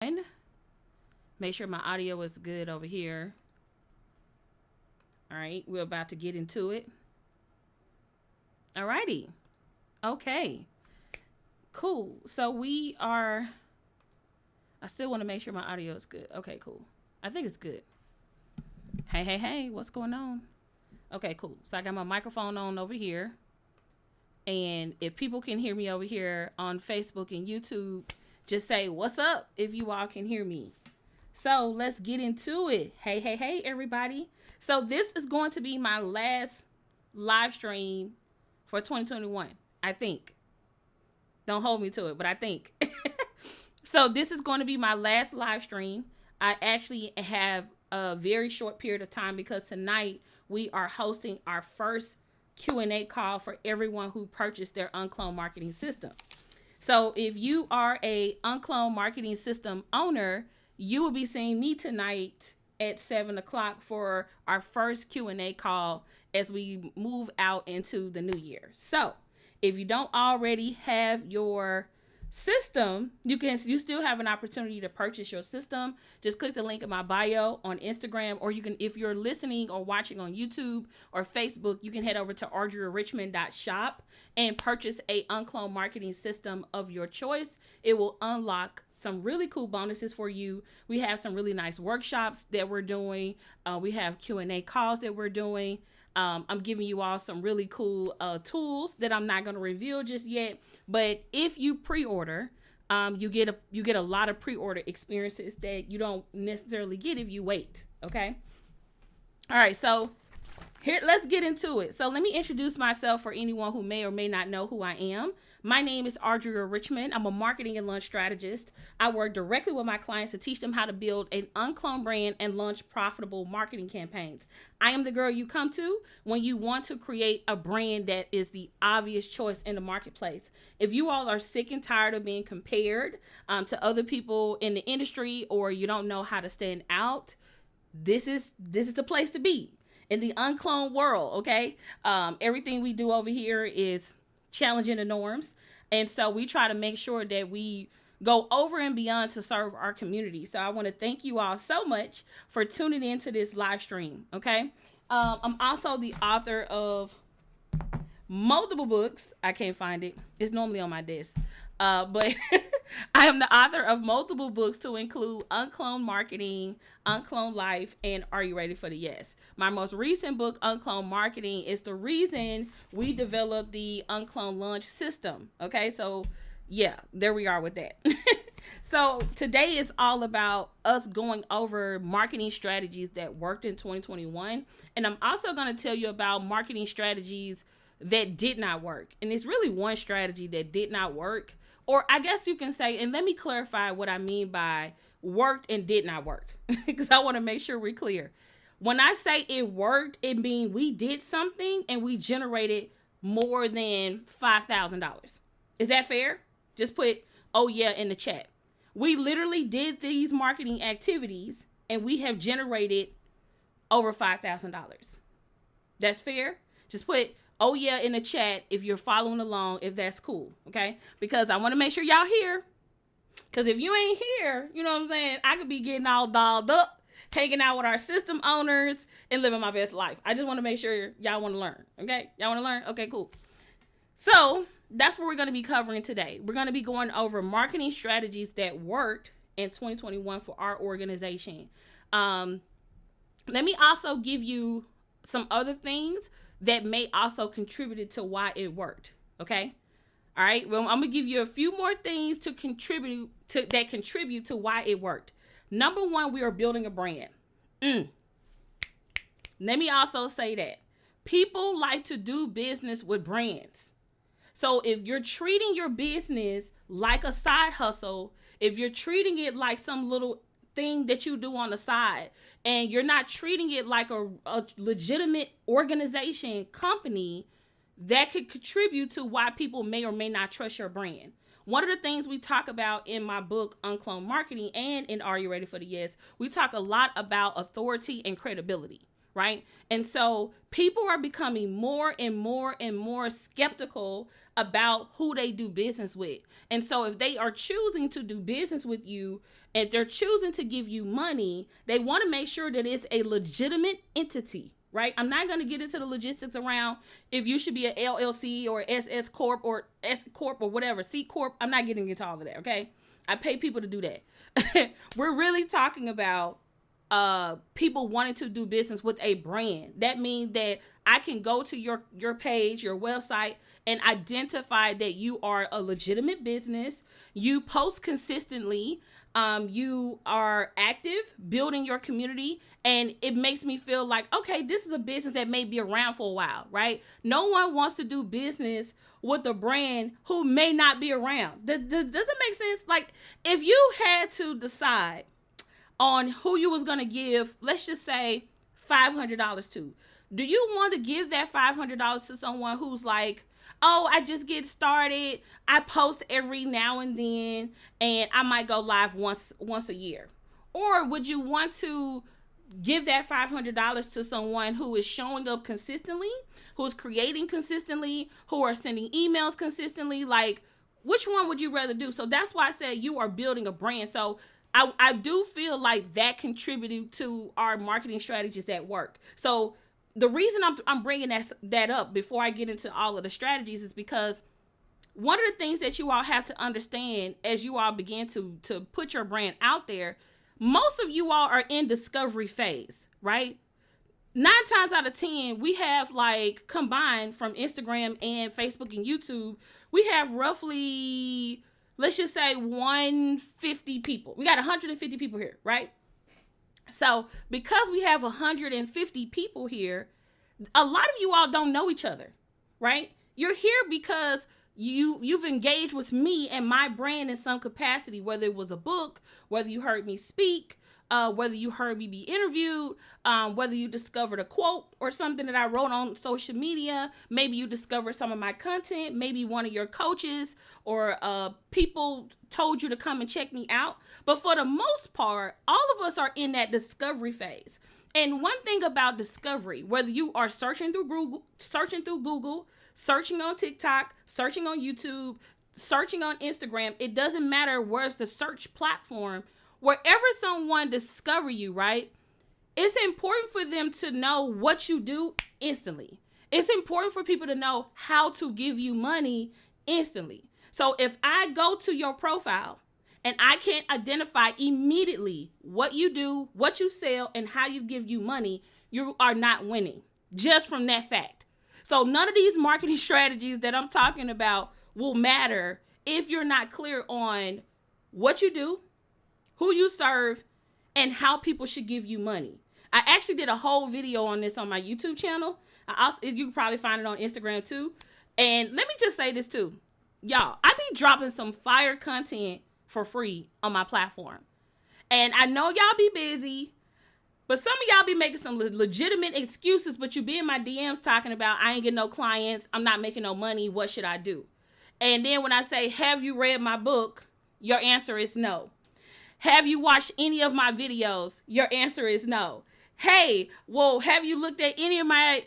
Make sure my audio is good over here. All right, we're about to get into it. All righty. Okay. Cool. So I still want to make sure my audio is good. Okay, cool. I think it's good. Hey, what's going on? Okay, cool. So I got my microphone on over here. And if people can hear me over here on Facebook and YouTube, just say, what's up if you all can hear me. So let's get into it. Hey, everybody. So this is going to be my last live stream for 2021, I think. Don't hold me to it, but I think. So this is going to be my last live stream. I actually have a very short period of time because tonight we are hosting our first Q&A call for everyone who purchased their UnCloned marketing system. So if you are a UnCloned marketing system owner, you will be seeing me tonight at 7 o'clock for our first Q&A call as we move out into the new year. So if you don't already have your system, you still have an opportunity to purchase your system. Just click the link in my bio on Instagram, or you can, if you're listening or watching on YouTube or Facebook, you can head over to audriarichmond.shop and purchase a UnCloned marketing system of your choice. It will unlock some really cool bonuses for you. We have some really nice workshops that we're doing. We have Q&A calls that we're doing. I'm giving you all some really cool tools that I'm not going to reveal just yet. But if you pre-order, you get a lot of pre-order experiences that you don't necessarily get if you wait. Okay. All right. So here, let's get into it. So let me introduce myself for anyone who may or may not know who I am. My name is Audria Richmond. I'm a marketing and launch strategist. I work directly with my clients to teach them how to build an uncloned brand and launch profitable marketing campaigns. I am the girl you come to when you want to create a brand that is the obvious choice in the marketplace. If you all are sick and tired of being compared to other people in the industry, or you don't know how to stand out, this is the place to be in the uncloned world. Okay. Everything we do over here is challenging the norms. And so we try to make sure that we go over and beyond to serve our community. So I want to thank you all so much for tuning into this live stream. Okay. I'm also the author of multiple books. I can't find it. It's normally on my desk. But I am the author of multiple books to include UnCloned Marketing, UnCloned Life, and Are You Ready for the Yes? My most recent book, UnCloned Marketing, is the reason we developed the UnCloned Launch system. Okay, so yeah, there we are with that. So today is all about us going over marketing strategies that worked in 2021. And I'm also going to tell you about marketing strategies that did not work. And it's really one strategy that did not work. Or I guess you can say, and let me clarify what I mean by worked and did not work, because I want to make sure we're clear. When I say it worked, it means we did something and we generated more than $5,000. Is that fair? Just put, oh yeah, in the chat. We literally did these marketing activities and we have generated over $5,000. That's fair? Just put, oh yeah, in the chat if you're following along, if that's cool, okay? Because I want to make sure y'all here. Because if you ain't here, you know what I'm saying, I could be getting all dolled up, hanging out with our system owners, and living my best life. I just want to make sure y'all want to learn, okay? Y'all want to learn? Okay, cool. So that's what we're going to be covering today. We're going to be going over marketing strategies that worked in 2021 for our organization. Let me also give you some other things that may also contribute to why it worked. Okay. All right. Well, I'm going to give you a few more things to contribute to why it worked. Number one, we are building a brand. Let me also say that people like to do business with brands. So if you're treating your business like a side hustle, if you're treating it like some little thing that you do on the side, and you're not treating it like a legitimate organization, company, that could contribute to why people may or may not trust your brand. One of the things we talk about in my book, UnCloned Marketing, and in Are You Ready for the Yes, we talk a lot about authority and credibility, right? And so people are becoming more and more and more skeptical about who they do business with. And so if they are choosing to do business with you, If they're choosing to give you money, they want to make sure that it's a legitimate entity, right? I'm not going to get into the logistics around if you should be an LLC or SS Corp or S Corp or whatever, C Corp. I'm not getting into all of that, okay? I pay people to do that. We're really talking about people wanting to do business with a brand. That means that I can go to your page, your website, and identify that you are a legitimate business. You post consistently. You are active, building your community, and it makes me feel like, okay, this is a business that may be around for a while, right? No one wants to do business with a brand who may not be around. Does it make sense? Like, if you had to decide on who you was going to give, let's just say $500 to, do you want to give that $500 to someone who's like, oh, I just get started, I post every now and then, and I might go live once a year? Or would you want to give that $500 to someone who is showing up consistently, who is creating consistently, who are sending emails consistently? Like, which one would you rather do? So that's why I said you are building a brand. So I do feel like that contributed to our marketing strategies that work. So the reason I'm bringing that up before I get into all of the strategies is because one of the things that you all have to understand as you all begin to put your brand out there, most of you all are in discovery phase, right? 9 times out of 10, we have, like, combined from Instagram and Facebook and YouTube, we have roughly, let's just say 150 people. We got 150 people here, right? So because we have 150 people here, a lot of you all don't know each other, right? You're here because you've engaged with me and my brand in some capacity, whether it was a book, whether you heard me speak, whether you heard me be interviewed, whether you discovered a quote or something that I wrote on social media. Maybe you discovered some of my content. Maybe one of your coaches or people told you to come and check me out. But for the most part, all of us are in that discovery phase. And one thing about discovery, whether you are searching through Google, searching on TikTok, searching on YouTube, searching on Instagram, it doesn't matter where's the search platform. Wherever someone discover you, right, it's important for them to know what you do instantly. It's important for people to know how to give you money instantly. So if I go to your profile and I can't identify immediately what you do, what you sell, and how you give you money, you are not winning just from that fact. So none of these marketing strategies that I'm talking about will matter if you're not clear on what you do, who you serve, and how people should give you money. I actually did a whole video on this on my YouTube channel. You can probably find it on Instagram too. And let me just say this too. Y'all, I be dropping some fire content for free on my platform. And I know y'all be busy, but some of y'all be making some legitimate excuses, but you be in my DMs talking about, I ain't getting no clients, I'm not making no money, what should I do? And then when I say, have you read my book? Your answer is no. Have you watched any of my videos? Your answer is no. Hey, well, have you looked at any of my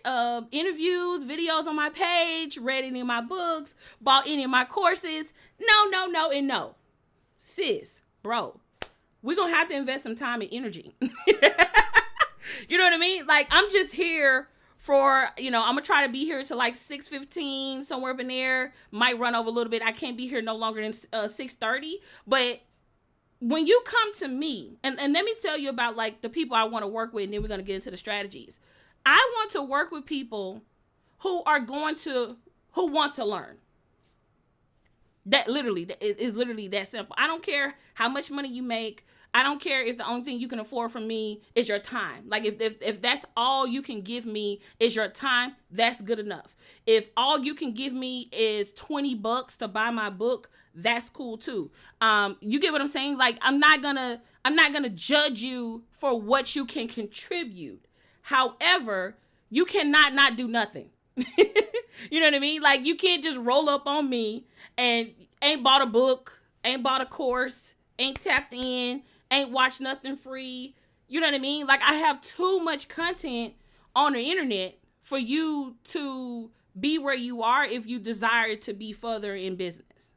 interviews, videos on my page, read any of my books, bought any of my courses? No, and no. Sis, bro, we're going to have to invest some time and energy. You know what I mean? Like, I'm just here for, I'm going to try to be here till like 6:15, somewhere up in there. Might run over a little bit. I can't be here no longer than 6:30. But when you come to me, and let me tell you about like the people I want to work with, and then we're going to get into the strategies. I want to work with people who want to learn. That literally is literally that simple. I don't care how much money you make. I don't care if the only thing you can afford from me is your time. Like if that's all you can give me is your time, that's good enough. If all you can give me is $20 to buy my book, that's cool too. You get what I'm saying? Like I'm not gonna judge you for what you can contribute. However, you cannot not do nothing. You know what I mean? Like you can't just roll up on me and ain't bought a book, ain't bought a course, ain't tapped in, ain't watched nothing free. You know what I mean? Like I have too much content on the internet for you to be where you are if you desire to be further in business.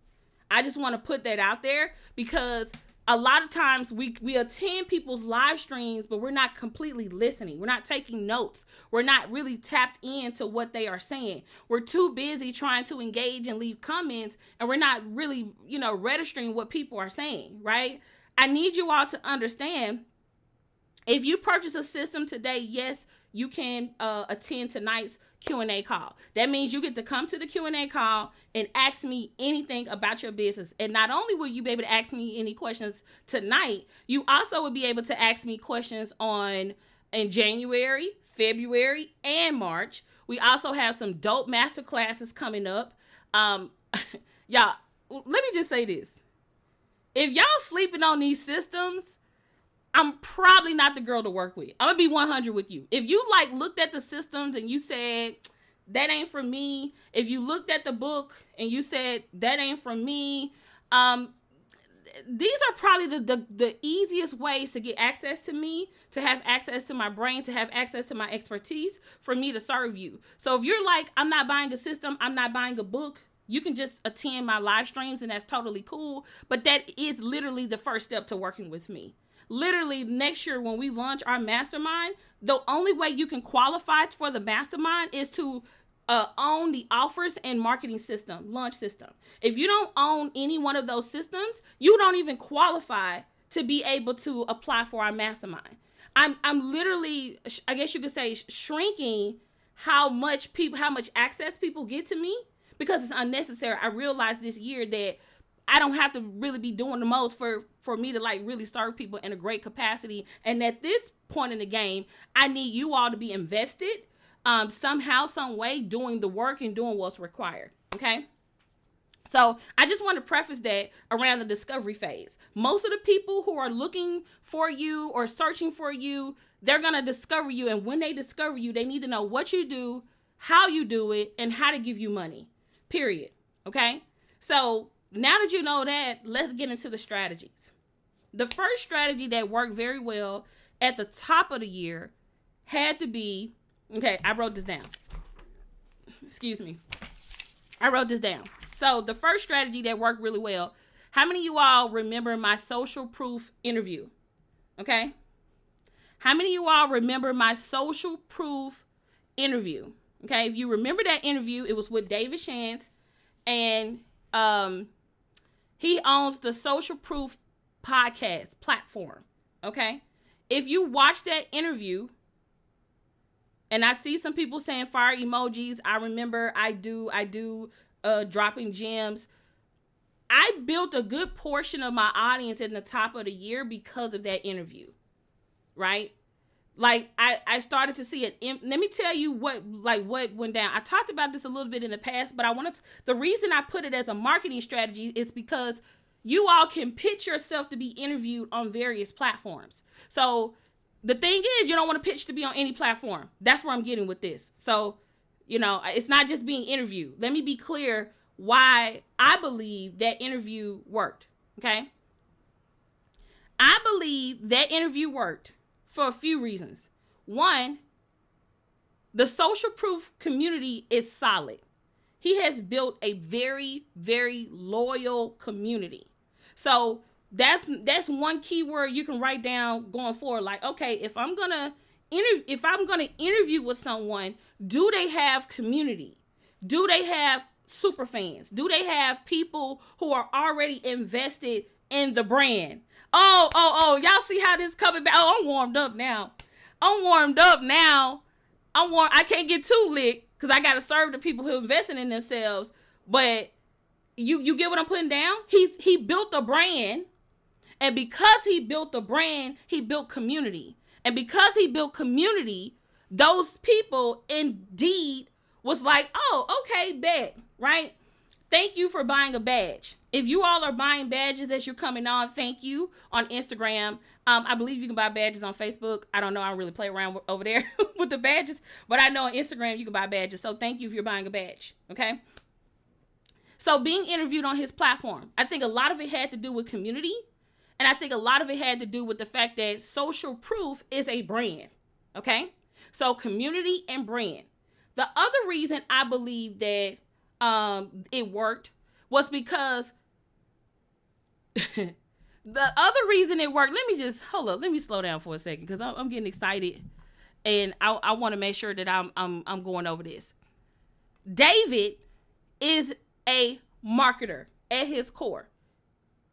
I just want to put that out there because a lot of times we attend people's live streams, but we're not completely listening. We're not taking notes. We're not really tapped into what they are saying. We're too busy trying to engage and leave comments, and we're not really, registering what people are saying, right? I need you all to understand, if you purchase a system today, yes, you can attend tonight's Q&A call. That means you get to come to the Q&A call and ask me anything about your business. And not only will you be able to ask me any questions tonight, you also will be able to ask me questions in January, February, and March. We also have some dope master classes coming up. Y'all, let me just say this. If y'all sleeping on these systems, I'm probably not the girl to work with. I'm gonna be 100 with you. If you looked at the systems and you said, that ain't for me. If you looked at the book and you said, that ain't for me. These are probably the easiest ways to get access to me, to have access to my brain, to have access to my expertise, for me to serve you. So if you're like, I'm not buying a system, I'm not buying a book, you can just attend my live streams, and that's totally cool. But that is literally the first step to working with me. Literally, next year when we launch our mastermind, the only way you can qualify for the mastermind is to own the offers and marketing system, launch system. If you don't own any one of those systems, you don't even qualify to be able to apply for our mastermind. I'm literally, I guess you could say, shrinking how much access people get to me, because it's unnecessary. I realized this year that I don't have to really be doing the most for me to really serve people in a great capacity. And at this point in the game, I need you all to be invested somehow, some way, doing the work and doing what's required. Okay. So I just want to preface that around the discovery phase. Most of the people who are looking for you or searching for you, they're going to discover you. And when they discover you, they need to know what you do, how you do it, and how to give you money, period. Okay. So now that you know that, let's get into the strategies. The first strategy that worked very well at the top of the year had to be, okay, I wrote this down. Excuse me. I wrote this down. So the first strategy that worked really well, how many of you all remember my social proof interview? Okay. How many of you all remember my social proof interview? Okay. If you remember that interview, it was with David Shantz, and he owns the Social Proof podcast platform. Okay. If you watch that interview, and I see some people saying fire emojis, I remember I do dropping gems. I built a good portion of my audience in the top of the year because of that interview. Right? I started to see it. Let me tell you what went down. I talked about this a little bit in the past, but the reason I put it as a marketing strategy is because you all can pitch yourself to be interviewed on various platforms. So the thing is, you don't want to pitch to be on any platform. That's where I'm getting with this. So, it's not just being interviewed. Let me be clear why I believe that interview worked. Okay. I believe that interview worked for a few reasons. One, the social proof community is solid. He has built a very, very loyal community. So that's one key word you can write down going forward. Okay, if I'm gonna interview with someone, do they have community? Do they have super fans? Do they have people who are already invested in the brand? Oh, y'all see how this coming back? Oh, I'm warmed up now. I can't get too lit because I got to serve the people who are investing in themselves. But you get what I'm putting down? He built a brand. And because he built the brand, he built community. And because he built community, those people indeed was like, oh, okay, bet, right? Thank you for buying a badge. If you all are buying badges as you're coming on, thank you on Instagram. I believe you can buy badges on Facebook. I don't know. I don't really play around over there with the badges, but I know on Instagram you can buy badges. So thank you if you're buying a badge. Okay. So being interviewed on his platform, I think a lot of it had to do with community. And I think a lot of it had to do with the fact that social proof is a brand. Okay. So community and brand. The other reason I believe that it worked was because The other reason it worked, let me slow down for a second because I'm getting excited and I want to make sure that I'm going over this. David is a marketer at his core.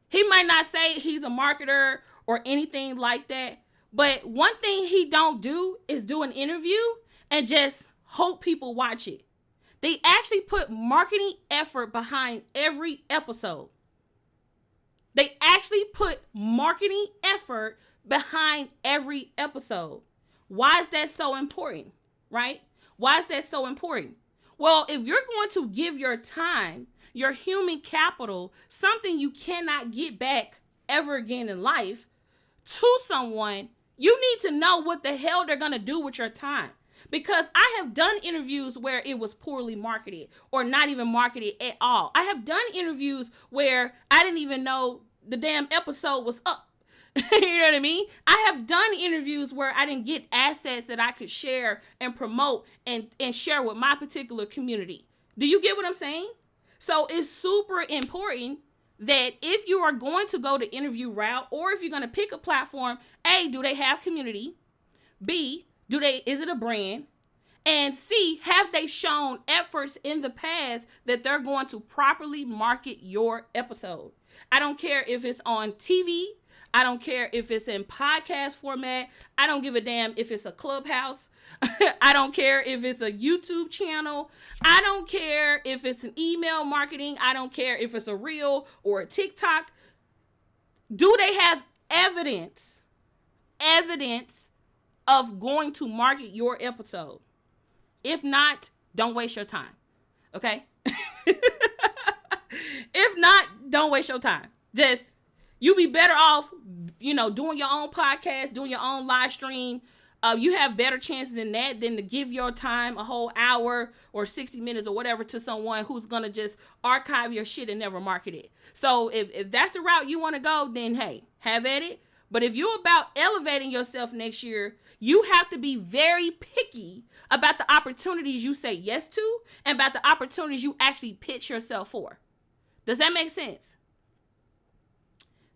He might not say he's a marketer or anything like that, but one thing he don't do is do an interview and just hope people watch it. They actually put marketing effort behind every episode. They actually put marketing effort behind every episode. Why is that so important, right? Why is that so important? Well, if you're going to give your time, your human capital, something you cannot get back ever again in life, to someone, you need to know what the hell they're going to do with your time. Because I have done interviews where it was poorly marketed or not even marketed at all. I have done interviews where I didn't even know the damn episode was up. You know what I mean? I have done interviews where I didn't get assets that I could share and promote and share with my particular community. Do you get what I'm saying? So it's super important that if you are going to go the interview route or if you're going to pick a platform, A, do they have community? B, is it a brand? And C, have they shown efforts in the past that they're going to properly market your episode? I don't care if it's on TV. I don't care if it's in podcast format. I don't give a damn if it's a Clubhouse. I don't care if it's a YouTube channel. I don't care if it's an email marketing. I don't care if it's a reel or a TikTok. Do they have evidence of going to market your episode? If not, don't waste your time. Okay? If not, don't waste your time. Just, you be better off, doing your own podcast, doing your own live stream. You have better chances in that than to give your time a whole hour or 60 minutes or whatever to someone who's going to just archive your shit and never market it. So if that's the route you want to go, then hey, have at it. But if you're about elevating yourself next year, you have to be very picky about the opportunities you say yes to and about the opportunities you actually pitch yourself for. Does that make sense?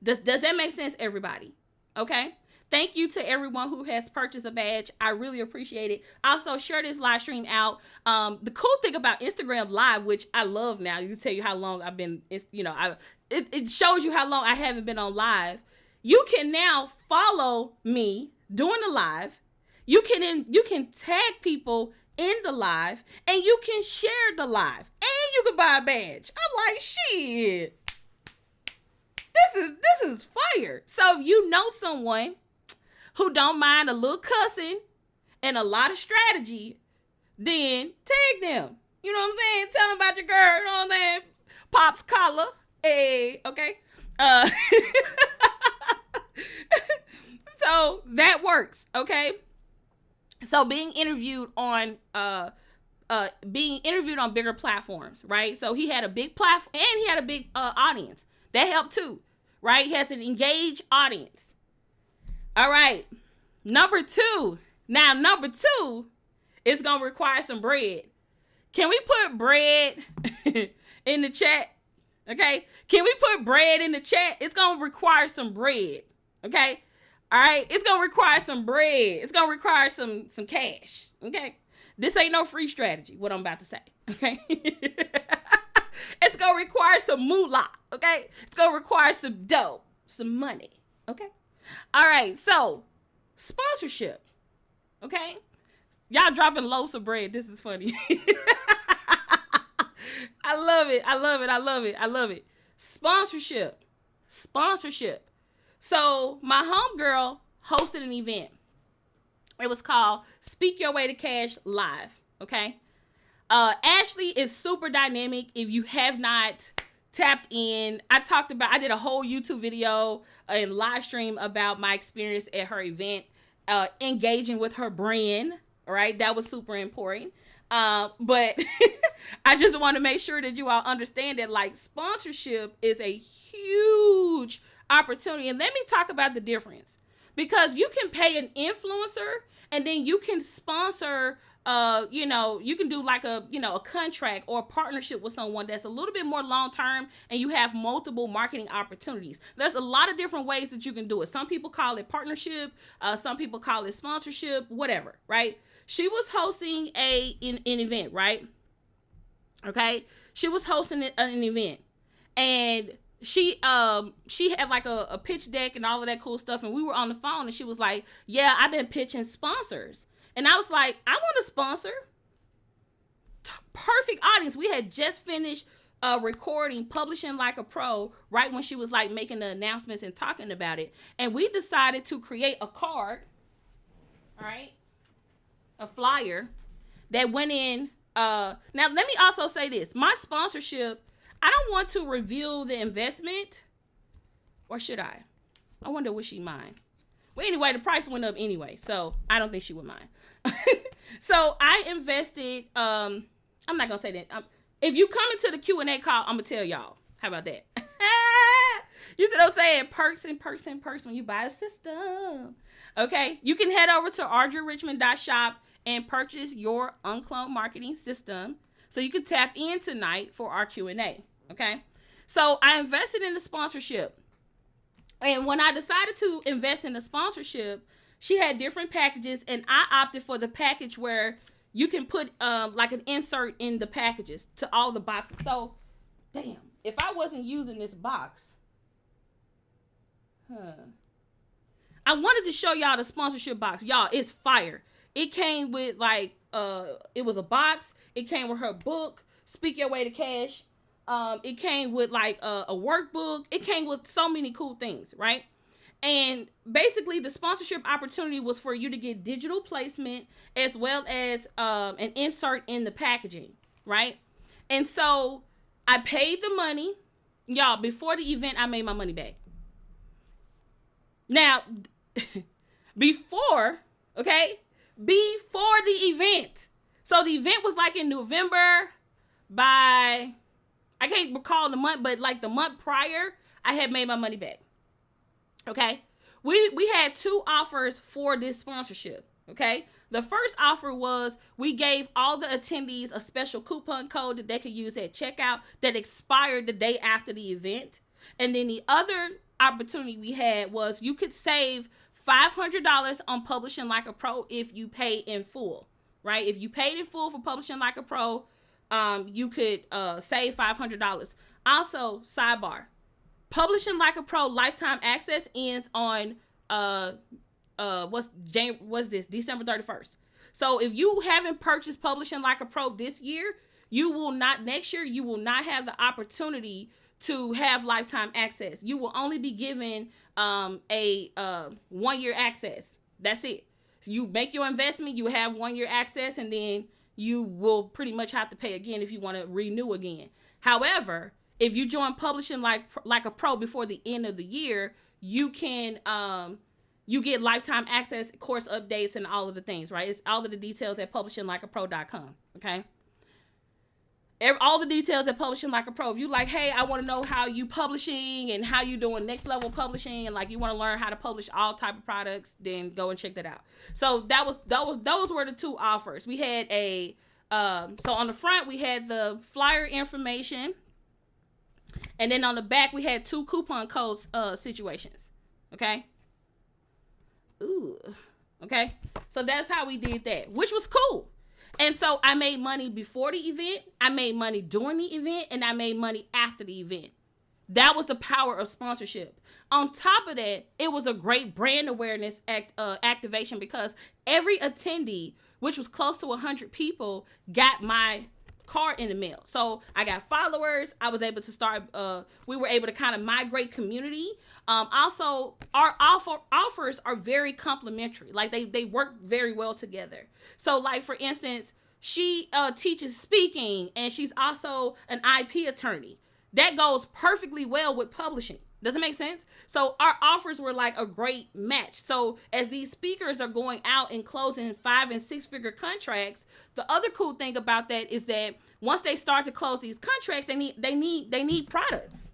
Does that make sense, everybody? Okay. Thank you to everyone who has purchased a badge. I really appreciate it. Also, share this live stream out. The cool thing about Instagram Live, which I love now, you can tell you how long I've been, it shows you how long I haven't been on live. You can now follow me during the live. You can tag people in the live, and you can share the live, and you can buy a badge. I'm like, shit. This is fire. So if you know someone who don't mind a little cussing and a lot of strategy, then tag them. You know what I'm saying? Tell them about your girl. You know what I'm saying? Pop's collar. Hey, okay. So that works. Okay. So being interviewed on bigger platforms, right? So he had a big platform and he had a big audience. That helped too, right? He has an engaged audience. All right. Number two is going to require some bread. Can we put bread in the chat? Okay. Can we put bread in the chat? It's going to require some bread. Okay. All right. It's going to require some bread. It's going to require some cash. Okay. This ain't no free strategy, what I'm about to say. Okay. It's going to require some moolah. Okay. It's going to require some dough, some money. Okay. All right. So sponsorship. Okay. Y'all dropping loaves of bread. This is funny. I love it. I love it. I love it. I love it. Sponsorship. So my homegirl hosted an event. It was called Speak Your Way to Cash Live. Okay. Ashley is super dynamic. If you have not tapped in, I did a whole YouTube video and live stream about my experience at her event, engaging with her brand. All right. That was super important. But I just want to make sure that you all understand that like sponsorship is a huge opportunity. And let me talk about the difference, because you can pay an influencer and then you can sponsor you can do like a contract or a partnership with someone that's a little bit more long term, and you have multiple marketing opportunities. There's a lot of different ways that you can do it. Some people call it partnership, some people call it sponsorship, whatever, right? She was hosting an event, right? Okay, she was hosting an event, and she had like a pitch deck and all of that cool stuff, and we were on the phone, and she was like, yeah, I've been pitching sponsors. And I was like, I want a sponsor. Perfect audience. We had just finished recording Publishing Like a Pro right when she was like making the announcements and talking about it. And we decided to create a card, all right, a flyer that went in. Now, let me also say this. My sponsorship, I don't want to reveal the investment, or should I? I wonder would she mind? Well, anyway, the price went up anyway, so I don't think she would mind. So I invested, I'm not going to say that. If you come into the Q&A call, I'm going to tell y'all. How about that? You see what I'm saying? Perks when you buy a system. Okay? You can head over to audriarichmond.shop and purchase your UnCloned marketing system so you can tap in tonight for our Q&A. Okay? So I invested in the sponsorship. And when I decided to invest in the sponsorship, she had different packages, and I opted for the package where you can put like an insert in the packages to all the boxes. So, damn, if I wasn't using this box, I wanted to show y'all the sponsorship box. Y'all, it's fire. It came with like, it was a box. It came with her book, Speak Your Way to Cash. It came with like a workbook. It came with so many cool things, right? And basically the sponsorship opportunity was for you to get digital placement as well as an insert in the packaging, right? And so I paid the money. Y'all, before the event, I made my money back. Now, before the event. So the event was like in November. I can't recall the month, but like the month prior, I had made my money back. Okay, we had two offers for this sponsorship. Okay, the first offer was we gave all the attendees a special coupon code that they could use at checkout that expired the day after the event. And then the other opportunity we had was you could save $500 on Publishing Like a Pro if you pay in full, right? If you paid in full for Publishing Like a Pro, you could save $500. Also, sidebar. Publishing Like a Pro lifetime access ends on December 31st. So if you haven't purchased Publishing Like a Pro this year, next year you will not have the opportunity to have lifetime access. You will only be given a 1 year access. That's it. So you make your investment, you have 1 year access, and then you will pretty much have to pay again if you want to renew again. However, if you join Publishing like a Pro before the end of the year, you can you get lifetime access, course updates, and all of the things, right? It's all of the details at publishinglikeapro.com. Okay. All the details at Publishing Like a Pro. If you like, hey, I want to know how you publishing and how you doing next level publishing, and like you want to learn how to publish all type of products, then go and check that out. So those were the two offers. We had so on the front we had the flyer information, and then on the back we had two coupon codes situations. Okay. Ooh. Okay. So that's how we did that, which was cool. And so I made money before the event, I made money during the event, and I made money after the event. That was the power of sponsorship. On top of that, it was a great brand awareness activation because every attendee, which was close to 100 people, got my card in the mail. So I got followers. I was able to start, we were able to kind of migrate community. Also, our offers are very complementary. Like they work very well together. So like, for instance, she teaches speaking, and she's also an IP attorney. That goes perfectly well with publishing. Does it make sense? So our offers were like a great match. So as these speakers are going out and closing 5- and 6-figure contracts, the other cool thing about that is that once they start to close these contracts, they need products.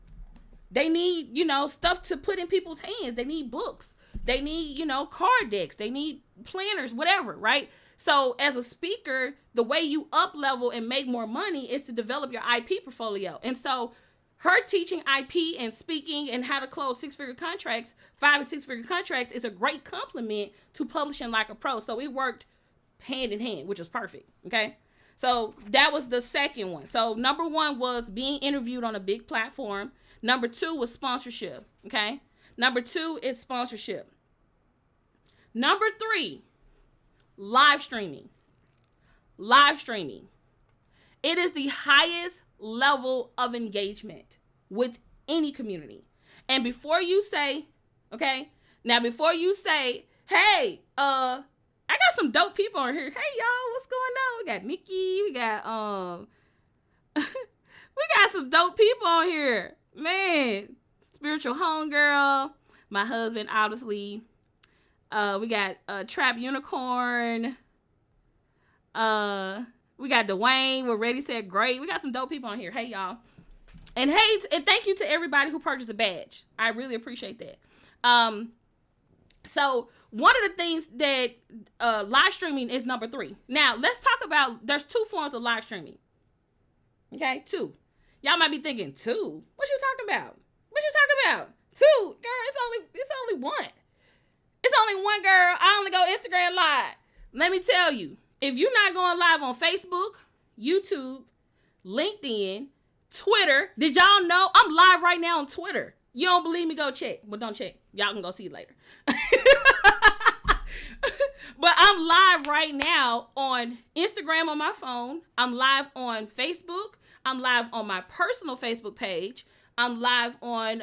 They need, stuff to put in people's hands. They need books. They need, card decks. They need planners, whatever, right? So as a speaker, the way you up level and make more money is to develop your IP portfolio. And so her teaching IP and speaking and how to close 6-figure contracts, 5 and 6-figure contracts, is a great complement to publishing like a pro. So it worked hand in hand, which was perfect. Okay. So that was the second one. So number 1 was being interviewed on a big platform. Number 2 was sponsorship. Okay. Number 2 is sponsorship. Number 3, live streaming. Live streaming. It is the highest level of engagement with any community. And before you say, okay, now before you say, hey, I got some dope people on here. Hey y'all, what's going on? We got Nikki, we got we got some dope people on here. Man, spiritual homegirl, my husband, obviously. We got Trap Unicorn. We got Dwayne. We're ready, said great. We got some dope people on here. Hey y'all. And hey, and thank you to everybody who purchased the badge. I really appreciate that. So one of the things that live streaming is number 3. Now let's talk about, there's 2 forms of live streaming. Okay, 2. Y'all might be thinking, 2? What you talking about? What you talking about? 2, girl, it's only 1. It's only 1, girl. I only go Instagram live. Let me tell you, if you're not going live on Facebook, YouTube, LinkedIn, Twitter, did y'all know I'm live right now on Twitter? You don't believe me? Go check. Well, don't check. Y'all can go see it later. But I'm live right now on Instagram on my phone. I'm live on Facebook. I'm live on my personal Facebook page. I'm live on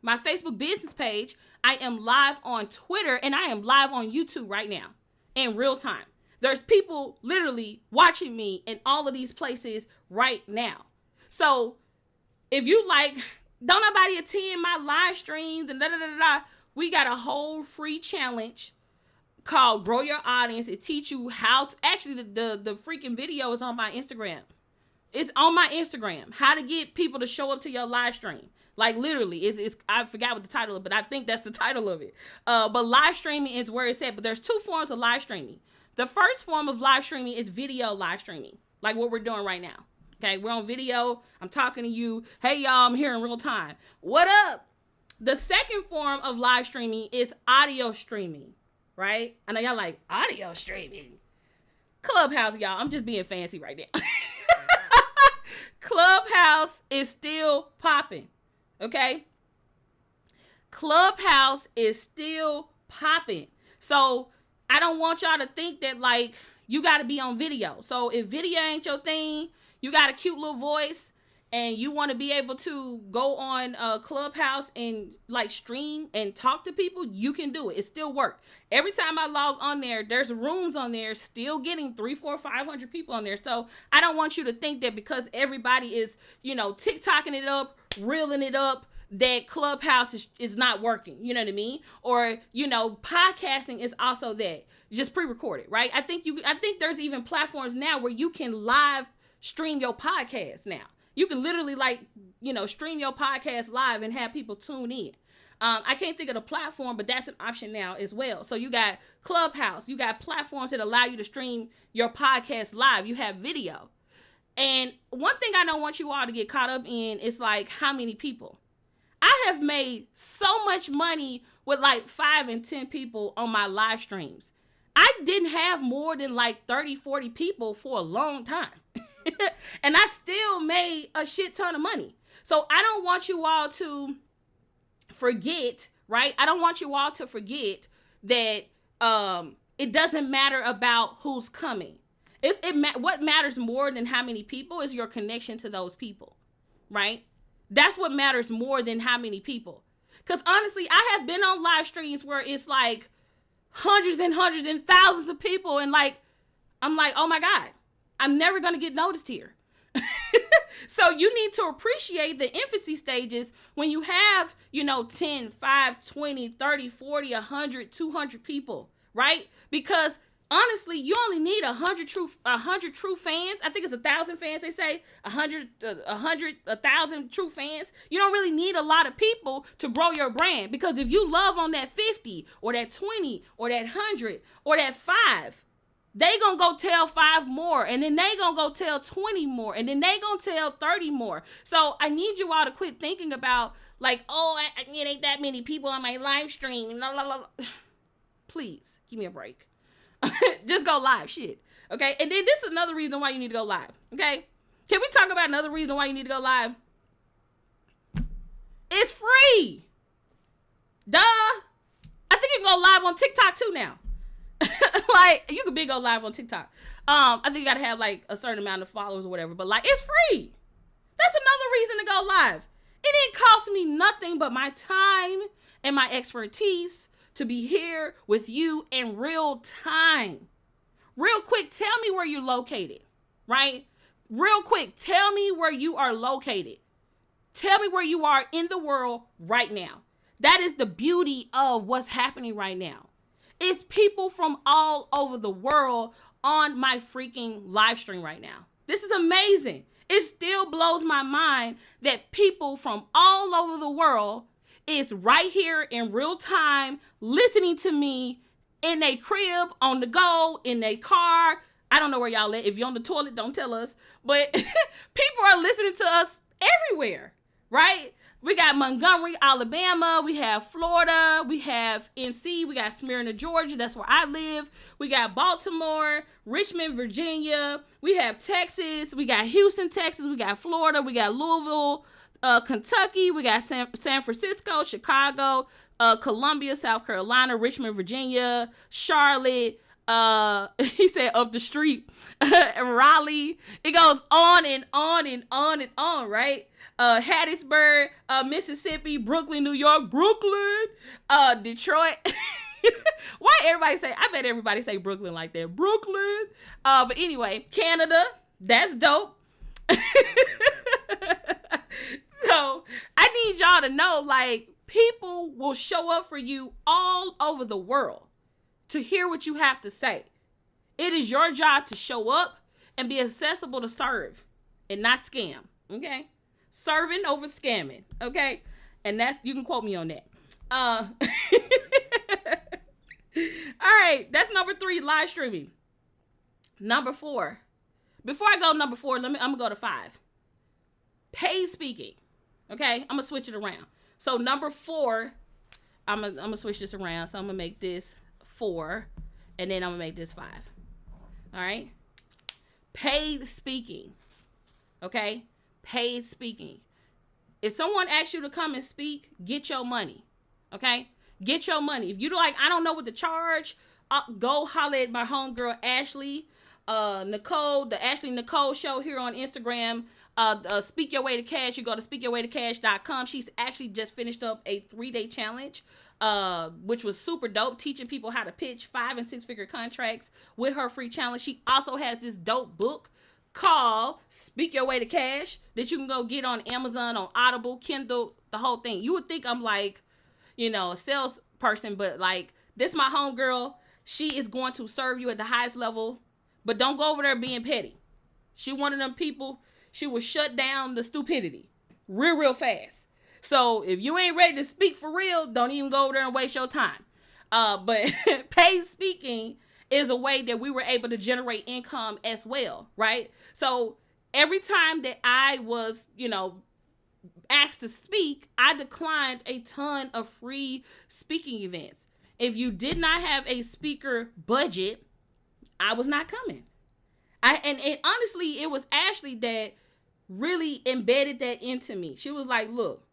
my Facebook business page. I am live on Twitter, and I am live on YouTube right now in real time. There's people literally watching me in all of these places right now. So if you like, don't nobody attend my live streams and we got a whole free challenge called Grow Your Audience. It teach you how to, actually the freaking video is on my Instagram. It's on my Instagram. How to get people to show up to your live stream. Like literally, it's I forgot what the title is, but I think that's the title of it. But live streaming is where it's at. But there's 2 forms of live streaming. The first form of live streaming is video live streaming, like what we're doing right now. Okay, we're on video. I'm talking to you. Hey, y'all, I'm here in real time. What up? The second form of live streaming is audio streaming, right? I know y'all like audio streaming. Clubhouse, y'all. I'm just being fancy right now. Clubhouse is still popping, okay? Clubhouse is still popping. So I don't want y'all to think that like you got to be on video. So if video ain't your thing, you got a cute little voice and you want to be able to go on Clubhouse and like stream and talk to people, you can do it. It still works. Every time I log on there, there's rooms on there still getting 300, 400, 500 people on there. So I don't want you to think that because everybody is, TikToking it up, reeling it up, that Clubhouse is not working. You know what I mean? Or, podcasting is also that. Just pre-recorded, right? I think there's even platforms now where you can live stream your podcast now. You can literally stream your podcast live and have people tune in. I can't think of the platform, but that's an option now as well. So you got Clubhouse, you got platforms that allow you to stream your podcast live. You have video. And one thing I don't want you all to get caught up in is like how many people. I have made so much money with like 5 and 10 people on my live streams. I didn't have more than like 30, 40 people for a long time. And I still made a shit ton of money. So I don't want you all to forget, right? I don't want you all to forget that it doesn't matter about who's coming. What matters more than how many people is your connection to those people, right? That's what matters more than how many people. Because honestly, I have been on live streams where it's like hundreds and hundreds and thousands of people. And like, I'm like, oh my God, I'm never going to get noticed here. So you need to appreciate the infancy stages when you have, 10, 5, 20, 30, 40, 100, 200 people, right? Because honestly, you only need 100 true fans. I think it's 1,000 fans. They say 1,000 true fans. You don't really need a lot of people to grow your brand, because if you love on that 50 or that 20 or that 100 or that 5, They gonna go tell 5 more, and then they gonna go tell 20 more, and then they gonna tell 30 more. So I need you all to quit thinking about like, oh, it ain't that many people on my live stream. Blah, blah, blah. Please give me a break. Just go live, shit. Okay, and then this is another reason why you need to go live. Okay, can we talk about another reason why you need to go live? It's free. Duh. I think you can go live on TikTok too now. Like, you could go live on TikTok. I think you gotta have like a certain amount of followers or whatever, but like, it's free. That's another reason to go live. It didn't cost me nothing but my time and my expertise to be here with you in real time. Real quick, tell me where you're located, right? Real quick, tell me where you are located. Tell me where you are in the world right now. That is the beauty of what's happening right now. It's people from all over the world on my freaking live stream right now. This is amazing. It still blows my mind that people from all over the world is right here in real time listening to me in their crib, on the go, in their car. I don't know where y'all at. If you're on the toilet, don't tell us. But people are listening to us everywhere, right? We got Montgomery, Alabama. We have Florida. We have NC. We got Smyrna, Georgia. That's where I live. We got Baltimore, Richmond, Virginia. We have Texas. We got Houston, Texas. We got Florida. We got Louisville, Kentucky. We got San Francisco, Chicago, Columbia, South Carolina, Richmond, Virginia, Charlotte. He said up the street, Raleigh. It goes on and on and on and on, right? Hattiesburg, Mississippi, Brooklyn, New York, Brooklyn, Detroit. Why everybody say? I bet everybody say Brooklyn like that. Brooklyn. But anyway, Canada. That's dope. So I need y'all to know, like, people will show up for you all over the world to hear what you have to say. It is your job to show up and be accessible to serve and not scam. Okay. Serving over scamming. Okay. And that's, you can quote me on that. All right. That's number 3, live streaming. Number 4. Before I go number 4, I'm going to go to 5. Paid speaking. Okay. I'm going to switch it around. So number 4, I'm going to switch this around. So I'm going to make this 4, and then I'm going to make this 5. All right. Paid speaking. Okay. Paid speaking. If someone asks you to come and speak, get your money. Okay. Get your money. If you're like, I don't know what to charge, go holler at my homegirl, Ashley, Nicole, the Ashley Nicole show here on Instagram. Speak Your Way to Cash. You go to speakyourwaytocash.com. She's actually just finished up a 3-day challenge, which was super dope, teaching people how to pitch 5- and 6-figure contracts with her free challenge. She also has this dope book called Speak Your Way to Cash that you can go get on Amazon, on Audible, Kindle, the whole thing. You would think I'm like, a salesperson, but like, this my homegirl. She is going to serve you at the highest level, but don't go over there being petty. She one of them people. She will shut down the stupidity real fast. So if you ain't ready to speak for real, don't even go over there and waste your time. But paid speaking is a way that we were able to generate income as well, right? So every time that I was, asked to speak, I declined a ton of free speaking events. If you did not have a speaker budget, I was not coming. And honestly, it was Ashley that really embedded that into me. She was like, look,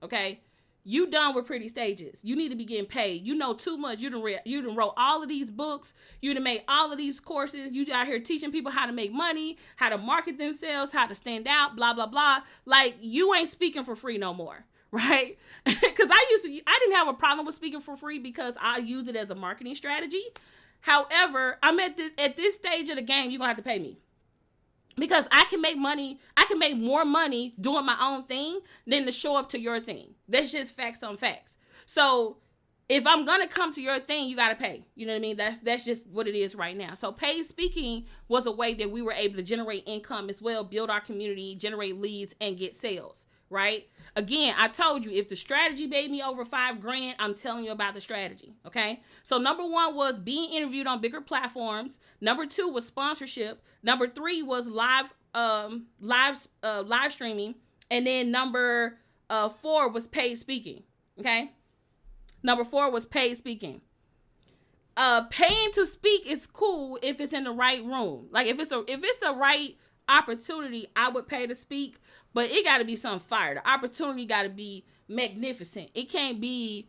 okay, you done with pretty stages. You need to be getting paid. You know too much. You done wrote all of these books. You done made all of these courses. You out here teaching people how to make money, how to market themselves, how to stand out, blah, blah, blah. Like, you ain't speaking for free no more, right? Because I didn't have a problem with speaking for free because I used it as a marketing strategy. However, I'm at this stage of the game, you're going to have to pay me. Because I can make money, I can make more money doing my own thing than to show up to your thing. That's just facts on facts. So if I'm going to come to your thing, you got to pay. You know what I mean? That's just what it is right now. So paid speaking was a way that we were able to generate income as well, build our community, generate leads, and get sales, right? Again, I told you, if the strategy made me over $5,000, I'm telling you about the strategy. Okay. So number 1 was being interviewed on bigger platforms. Number 2 was sponsorship. Number 3 was live streaming. And then number 4 was paid speaking. Okay. Number 4 was paid speaking. Paying to speak is cool if it's in the right room. Like if it's the right opportunity, I would pay to speak, but it got to be something fire. The opportunity got to be magnificent. It can't be,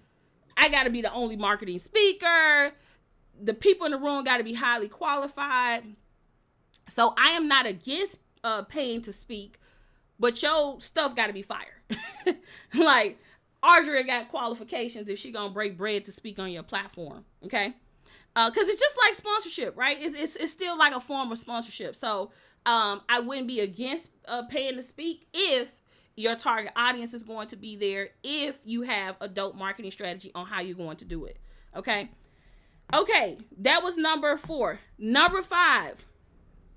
I got to be the only marketing speaker. The people in the room got to be highly qualified. So I am not against paying to speak, but your stuff got to be fire. Like Audria got qualifications if she gonna break bread to speak on your platform. Okay. Because it's just like sponsorship, right? It's still like a form of sponsorship. So I wouldn't be against paying to speak if your target audience is going to be there, if you have a dope marketing strategy on how you're going to do it. Okay, that was number 4. Number 5,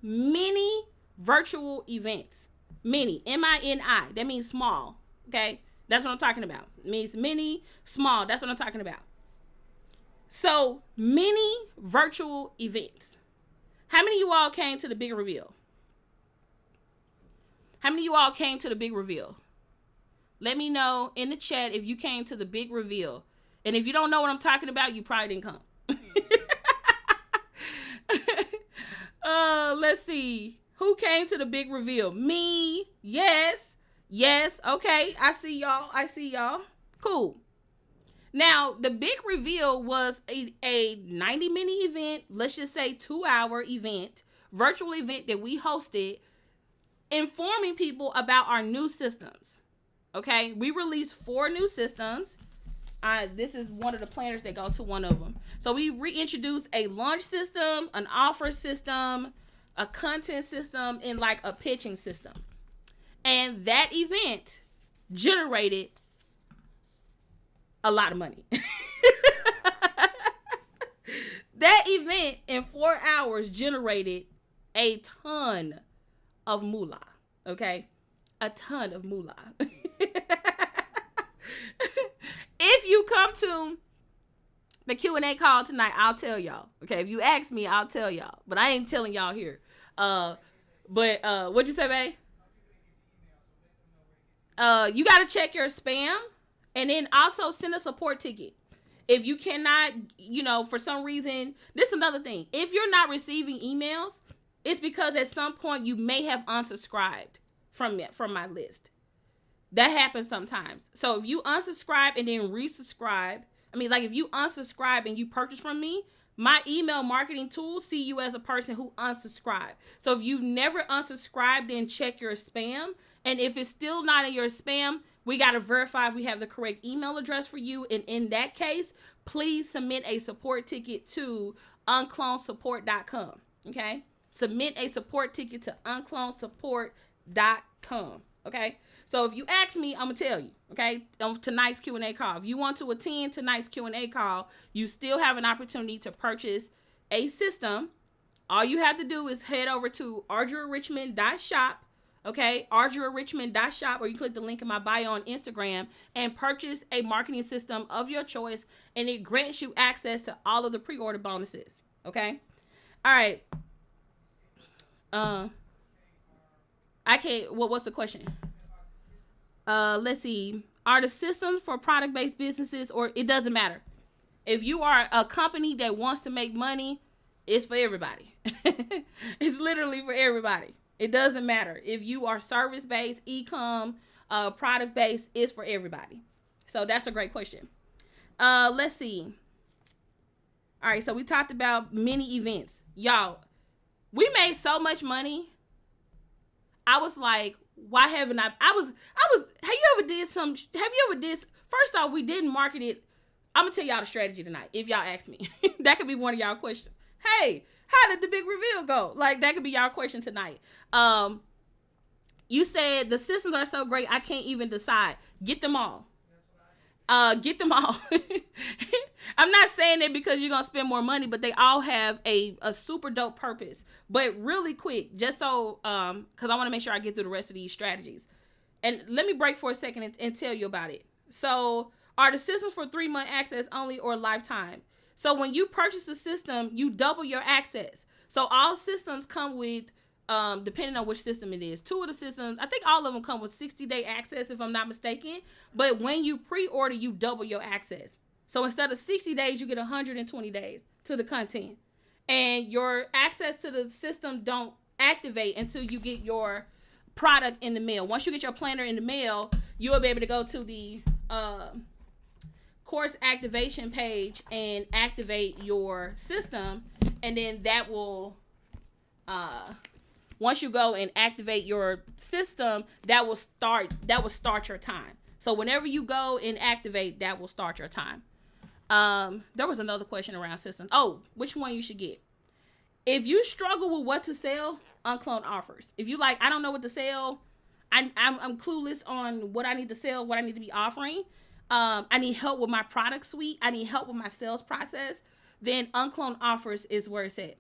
mini virtual events. Mini, M-I-N-I, that means small. Okay, that's what I'm talking about. It means mini, small, that's what I'm talking about. So, mini virtual events. How many of you all came to the big reveal? How many of you all came to the big reveal? Let me know in the chat if you came to the big reveal. And if you don't know what I'm talking about, you probably didn't come. Let's see. Who came to the big reveal? Me. Yes. Okay. I see y'all. Cool. Now, the big reveal was a 90-minute event. Let's just say 2-hour event, virtual event that we hosted, informing people about our new systems. Okay, we released 4 new systems. This is one of the planners that go to one of them. So we reintroduced a launch system, an offer system, a content system, and like a pitching system. And that event generated a lot of money. That event in 4 hours generated a ton of moolah. Okay, a ton of moolah. If you come to the Q&A call tonight, I'll tell y'all. Okay, if you ask me, I'll tell y'all. But I ain't telling y'all here. What'd you say, babe? You got to check your spam, and then also send a support ticket. If you cannot, for some reason, this is another thing. If you're not receiving emails, it's because at some point you may have unsubscribed from my list. That happens sometimes. So if you unsubscribe and then resubscribe, if you unsubscribe and you purchase from me, my email marketing tools see you as a person who unsubscribed. So if you never unsubscribed, then check your spam. And if it's still not in your spam, we got to verify if we have the correct email address for you. And in that case, please submit a support ticket to unclonesupport.com. Okay? Submit a support ticket to unclonesupport.com. Okay? So if you ask me, I'm going to tell you, okay, on tonight's Q&A call. If you want to attend tonight's Q&A call, you still have an opportunity to purchase a system. All you have to do is head over to audriarichmond.shop, okay, audriarichmond.shop, or you click the link in my bio on Instagram and purchase a marketing system of your choice, and it grants you access to all of the pre-order bonuses, okay? All right. What's the question? Let's see. Are the systems for product-based businesses, or it doesn't matter? If you are a company that wants to make money, it's for everybody. It's literally for everybody. It doesn't matter. If you are service-based, e-com, product-based, it's for everybody. So that's a great question. Let's see. All right, so we talked about mini events. Y'all, we made so much money. I was like, why haven't have you ever did first off, we didn't market it. I'm gonna tell y'all the strategy tonight, if y'all ask me. That could be one of y'all questions. Hey, how did the big reveal go? Like, that could be y'all question tonight. You said the systems are so great, I can't even decide. Get them all. Get them all. I'm not saying it because you're going to spend more money, but they all have a super dope purpose. But really quick, just so, because I want to make sure I get through the rest of these strategies. And let me break for a second and tell you about it. So, are the systems for 3-month access only or lifetime? So, when you purchase a system, you double your access. So, all systems come with, depending on which system it is, 2 of the systems, I think all of them come with 60-day access, if I'm not mistaken. But when you pre-order, you double your access. So, instead of 60 days, you get 120 days to the content. And your access to the system don't activate until you get your product in the mail. Once you get your planner in the mail, you'll be able to go to the course activation page and activate your system, and then that will once you go and activate your system, that will start your time. So whenever you go and activate, that will start your time. There was another question around systems. Oh, which one you should get? If you struggle with what to sell, UnCloned offers. If you like, I don't know what to sell, I'm clueless on what I need to sell, what I need to be offering. I need help with my product suite. I need help with my sales process. Then UnCloned offers is where it's at.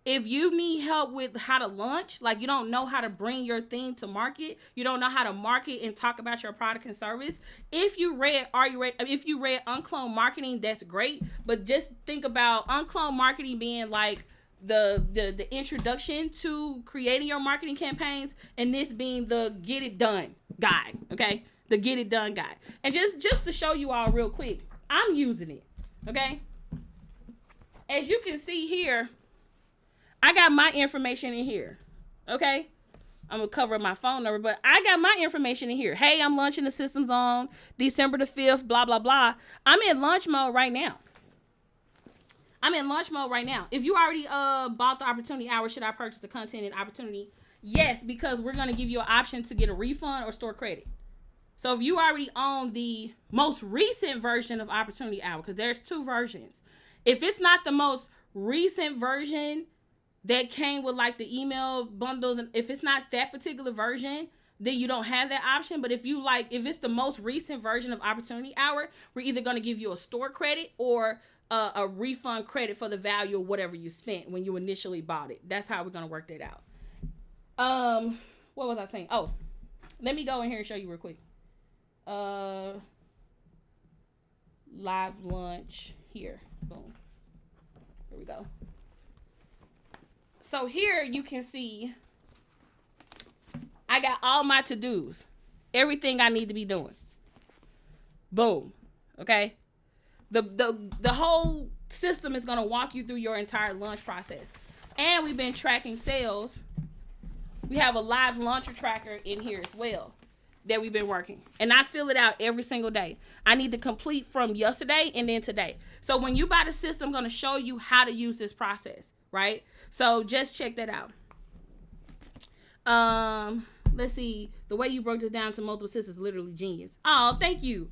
If you need help with how to launch, like you don't know how to bring your thing to market, you don't know how to market and talk about your product and service. If you read UnCloned Marketing, that's great. But just think about UnCloned Marketing being like the introduction to creating your marketing campaigns, and this being the get it done guide. Okay, the get it done guide. And just to show you all real quick, I'm using it. Okay, as you can see here, I got my information in here. Okay, I'm gonna cover my phone number, but I got my information in here. Hey, I'm launching the systems on December the 5th, blah blah blah. I'm in launch mode right now. If you already bought the opportunity hour, should I purchase the content and opportunity? Yes, because we're going to give you an option to get a refund or store credit. So if you already own the most recent version of opportunity hour, because there's 2 versions. If it's not the most recent version that came with like the email bundles, and if it's not that particular version, then you don't have that option. But if it's the most recent version of opportunity hour, we're either going to give you a store credit or a refund credit for the value of whatever you spent when you initially bought it. That's how we're going to work that out. What was I saying? Oh, let me go in here and show you real quick. Live lunch here. Boom. Here we go. So here you can see I got all my to-dos. Everything I need to be doing. Boom. Okay. The whole system is going to walk you through your entire launch process. And we've been tracking sales. We have a live launcher tracker in here as well that we've been working. And I fill it out every single day. I need to complete from yesterday and then today. So when you buy the system, I'm going to show you how to use this process, right? So just check that out. Let's see. The way you broke this down to multiple systems is literally genius. Oh, thank you.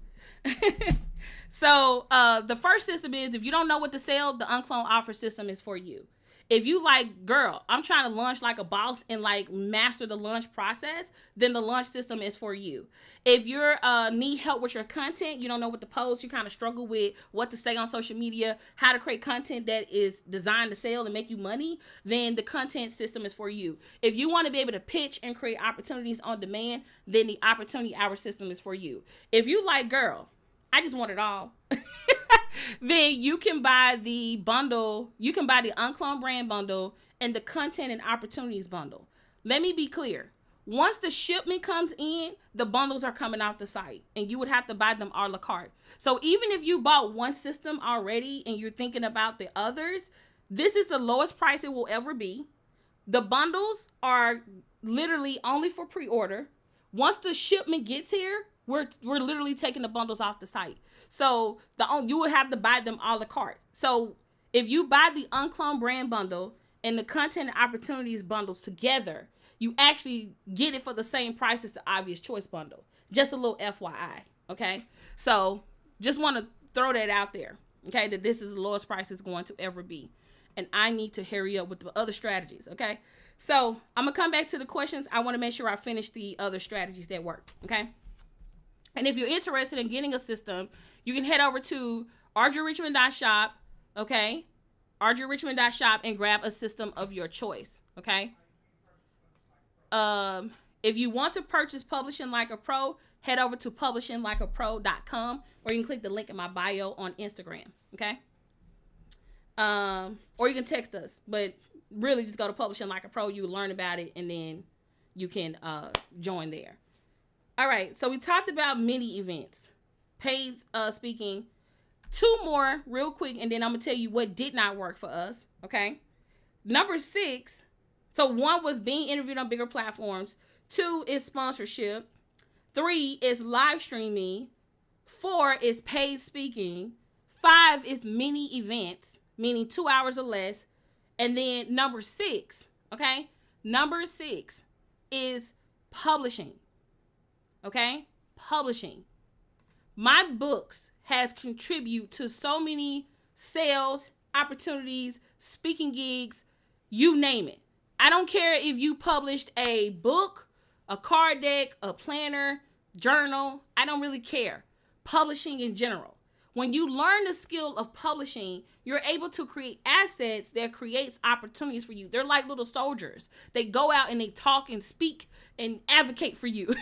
So the first system is, if you don't know what to sell, the UnCloned offer system is for you. If you like, girl, I'm trying to launch like a boss and like master the launch process, then the launch system is for you. If you're need help with your content, you don't know what to post, you kind of struggle with what to say on social media, how to create content that is designed to sell and make you money, then the content system is for you. If you want to be able to pitch and create opportunities on demand, then the opportunity hour system is for you. If you like, girl, I just want it all. Then you can buy the bundle. You can buy the UnCloned brand bundle and the content and opportunities bundle. Let me be clear. Once the shipment comes in, the bundles are coming off the site and you would have to buy them a la carte. So even if you bought one system already and you're thinking about the others, this is the lowest price it will ever be. The bundles are literally only for pre-order. Once the shipment gets here, we're literally taking the bundles off the site. So you would have to buy them a la carte. So if you buy the UnCloned brand bundle and the content and opportunities bundles together, you actually get it for the same price as the obvious choice bundle. Just a little FYI. Okay. So just want to throw that out there. Okay. That this is the lowest price it's going to ever be. And I need to hurry up with the other strategies. Okay. So I'm going to come back to the questions. I want to make sure I finish the other strategies that work. Okay. And if you're interested in getting a system, you can head over to audriarichmond.shop, okay? audriarichmond.shop and grab a system of your choice, okay? If you want to purchase Publishing Like a Pro, head over to publishinglikeapro.com, or you can click the link in my bio on Instagram. Okay. Or you can text us, but really just go to Publishing Like a Pro. You learn about it, and then you can join there. All right. So we talked about mini events, paid speaking. 2 more real quick, and then I'm gonna tell you what did not work for us. Okay. Number 6. So 1 was being interviewed on bigger platforms. 2 is sponsorship. 3 is live streaming. 4 is paid speaking. 5 is mini events, meaning 2 hours or less. And then number 6, okay? Number 6 is publishing. Okay? Publishing. My books has contributed to so many sales, opportunities, speaking gigs, you name it. I don't care if you published a book, a card deck, a planner, journal. I don't really care. Publishing in general. When you learn the skill of publishing, you're able to create assets that creates opportunities for you. They're like little soldiers. They go out and they talk and speak and advocate for you.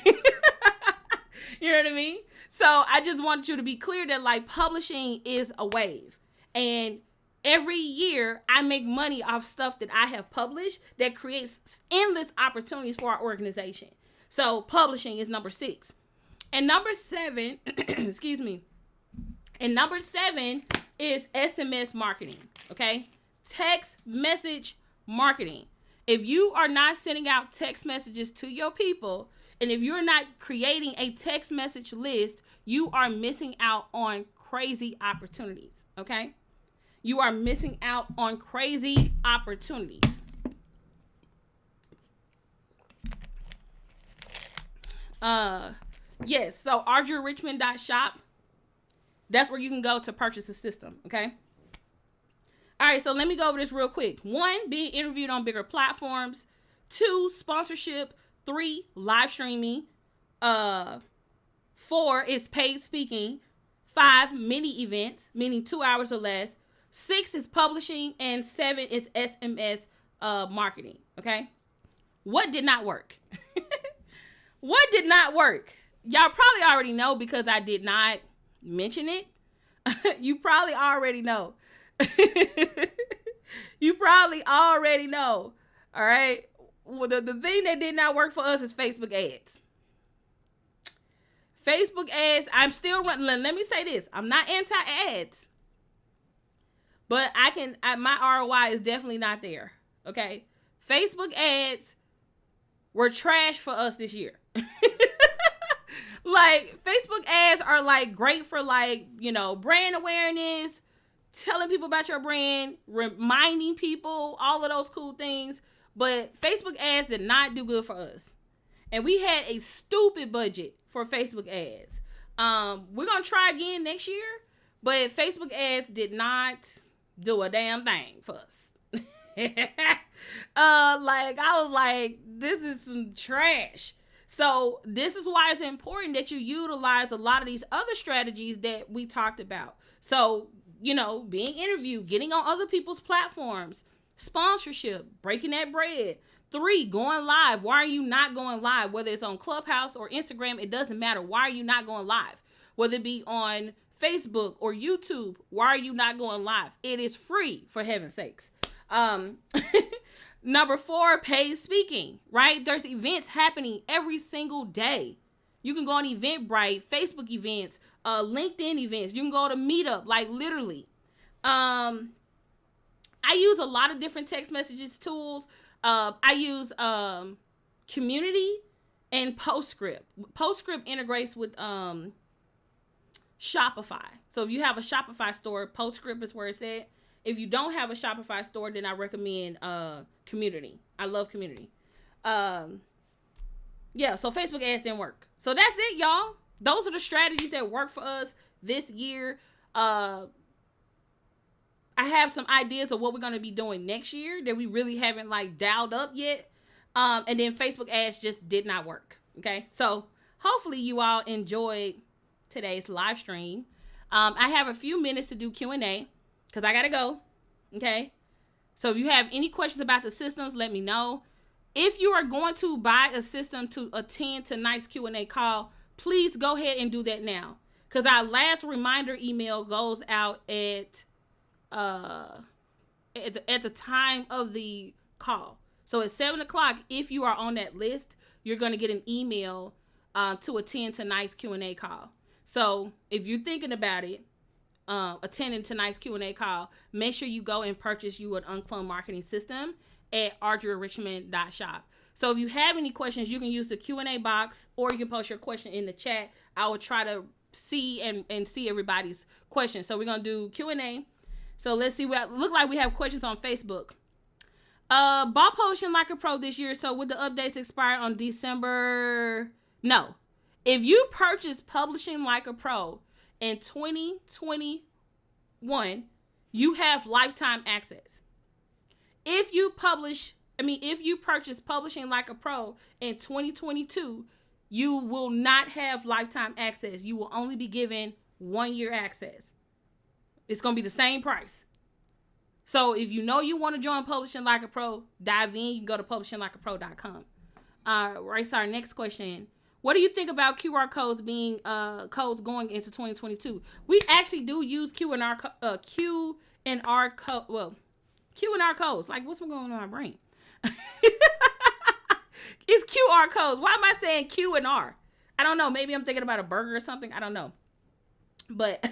You know what I mean? So I just want you to be clear that like publishing is a wave. And every year I make money off stuff that I have published that creates endless opportunities for our organization. So publishing is number 6. And number 7, excuse me. And number 7 is SMS marketing. Okay. Text message marketing. If you are not sending out text messages to your people, and if you're not creating a text message list, you are missing out on crazy opportunities. Okay. You are missing out on crazy opportunities. Yes. So AudriaRichmond.shop. That's where you can go to purchase a system. Okay. All right. So let me go over this real quick. 1, being interviewed on bigger platforms. 2, sponsorship. 3, live streaming. 4 is paid speaking. 5, mini events, meaning 2 hours or less. 6 is publishing, and 7 is SMS marketing. Okay. What did not work? What did not work? Y'all probably already know because I did not mention it. You probably already know. You probably already know. All right. Well, the thing that did not work for us is Facebook ads. Facebook ads, I'm still running. Let me say this. I'm not anti-ads. But my ROI is definitely not there. Okay. Facebook ads were trash for us this year. Like, Facebook ads are like great for like, brand awareness, telling people about your brand, reminding people, all of those cool things. But Facebook ads did not do good for us. And we had a stupid budget for Facebook ads. We're going to try again next year, but Facebook ads did not do a damn thing for us. I was like, this is some trash. So this is why it's important that you utilize a lot of these other strategies that we talked about. So, being interviewed, getting on other people's platforms, sponsorship, breaking that bread. 3, going live. Why are you not going live? Whether it's on Clubhouse or Instagram, it doesn't matter. Why are you not going live? Whether it be on Facebook or YouTube, why are you not going live? It is free, for heaven's sakes. Number 4, paid speaking, right? There's events happening every single day. You can go on Eventbrite, Facebook events, LinkedIn events. You can go to Meetup, like literally. I use a lot of different text messages tools. I use Community and Postscript. Postscript integrates with Shopify. So if you have a Shopify store, Postscript is where it's at. If you don't have a Shopify store, then I recommend Community. I love Community. So Facebook ads didn't work. So that's it, y'all. Those are the strategies that work for us this year. I have some ideas of what we're going to be doing next year that we really haven't dialed up yet. And then Facebook ads just did not work. Okay. So hopefully you all enjoyed today's live stream. I have a few minutes to do Q&A because I got to go. Okay. So if you have any questions about the systems, let me know. if you are going to buy a system to attend tonight's Q&A call, please go ahead and do that now. Because our last reminder email goes out at the time of the call. So at 7 o'clock, if you are on that list, you're going to get an email to attend tonight's Q&A call. So if you're thinking about it, attending tonight's Q&A call, make sure you go and purchase you an UnCloned marketing system at audriarichmond.shop. So if you have any questions, you can use the Q&A box, or you can post your question in the chat. I will try to see and see everybody's questions. So we're going to do Q&A. So let's see. Look like we have questions on Facebook. Bought publishing like a pro this year. So would the updates expire on December? No. If you purchase publishing like a pro in 2021, you have lifetime access. If you purchase publishing like a pro in 2022, you will not have lifetime access. You will only be given 1 year access. It's going to be the same price. So if you know you want to join Publishing Like a Pro, dive in. You can go to publishinglikeapro.com. Right, so our next question. What do you think about QR codes being codes going into 2022? We actually do use Q&R codes. Like, what's going on in my brain? It's QR codes. Why am I saying Q and R? I don't know. Maybe I'm thinking about a burger or something. I don't know. But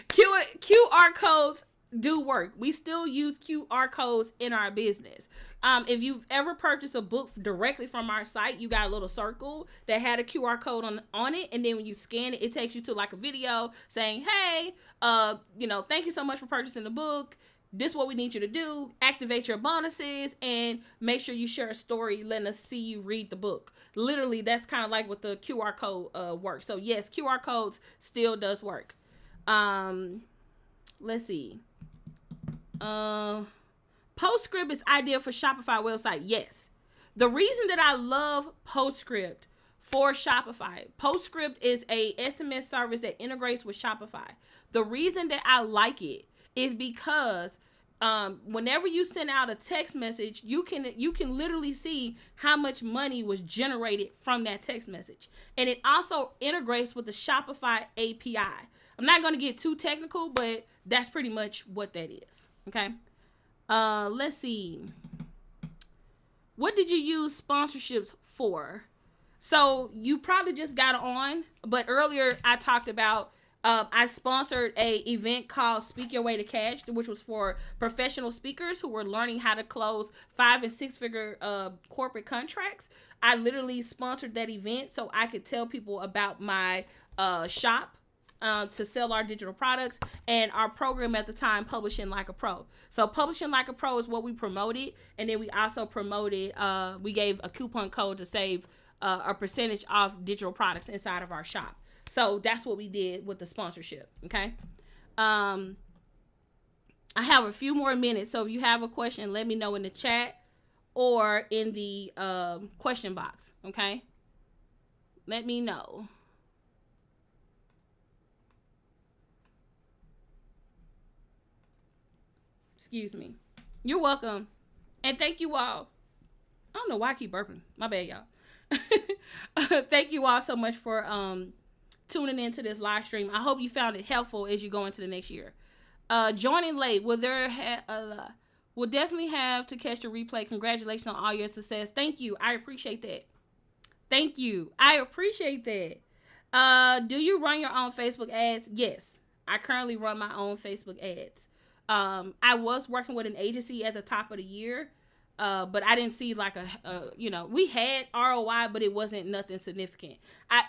QR codes do work. We still use QR codes in our business. If you've ever purchased a book directly from our site, you got a little circle that had a QR code on it, and then when you scan it, it takes you to like a video saying, hey, thank you so much for purchasing the book. This is what we need you to do. Activate your bonuses and make sure you share a story letting us see you read the book. Literally, that's kind of like what the QR code works. So yes, QR codes still does work. Let's see. Postscript is ideal for Shopify website. Yes. The reason that I love Postscript for Shopify, Postscript is a SMS service that integrates with Shopify. The reason that I like it is because whenever you send out a text message, you can literally see how much money was generated from that text message. And it also integrates with the Shopify API. I'm not going to get too technical, but that's pretty much what that is. Okay. Let's see. What did you use sponsorships for? So you probably just got on, but earlier I talked about I sponsored a event called Speak Your Way to Cash, which was for professional speakers who were learning how to close 5 and 6 figure corporate contracts. I literally sponsored that event so I could tell people about my shop to sell our digital products and our program at the time, Publishing Like a Pro. So Publishing Like a Pro is what we promoted. And then we also promoted, we gave a coupon code to save a percentage off digital products inside of our shop. So that's what we did with the sponsorship. Okay. I have a few more minutes. So if you have a question, let me know in the chat or in the question box. Okay. Let me know. Excuse me. You're welcome. And thank you all. I don't know why I keep burping. My bad, y'all. Thank you all so much for tuning into this live stream. I hope you found it helpful as you go into the next year. Joining late, will definitely have to catch the replay. Congratulations on all your success. Thank you. I appreciate that. Thank you. I appreciate that. Do you run your own Facebook ads? Yes. I currently run my own Facebook ads. I was working with an agency at the top of the year, but I didn't see like we had ROI, but it wasn't nothing significant.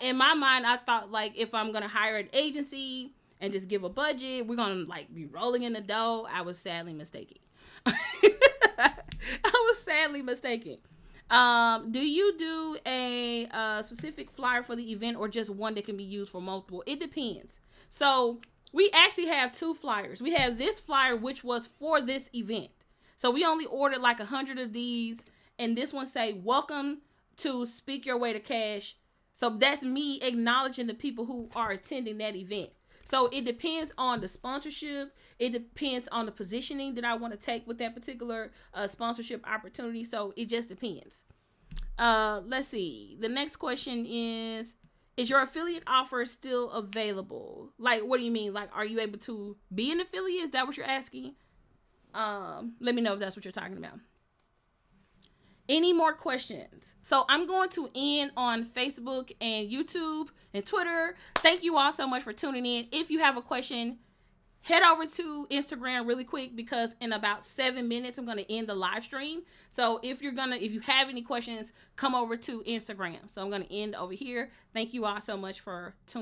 In my mind, I thought like if I'm going to hire an agency and just give a budget, we're going to like be rolling in the dough. I was sadly mistaken. Do you do a specific flyer for the event or just one that can be used for multiple? It depends. So we actually have 2 flyers. We have this flyer, which was for this event. So we only ordered like 100 of these. And this one say, welcome to Speak Your Way to Cash. So that's me acknowledging the people who are attending that event. So it depends on the sponsorship. It depends on the positioning that I want to take with that particular sponsorship opportunity. So it just depends. Let's see. The next question is your affiliate offer still available? Like, what do you mean? Like, are you able to be an affiliate? Is that what you're asking? Let me know if that's what you're talking about. Any more questions? So I'm going to end on Facebook and YouTube and Twitter. Thank you all so much for tuning in. If you have a question, head over to Instagram really quick, because in about 7 minutes, I'm going to end the live stream. So if you have any questions, come over to Instagram. So I'm going to end over here. Thank you all so much for tuning in.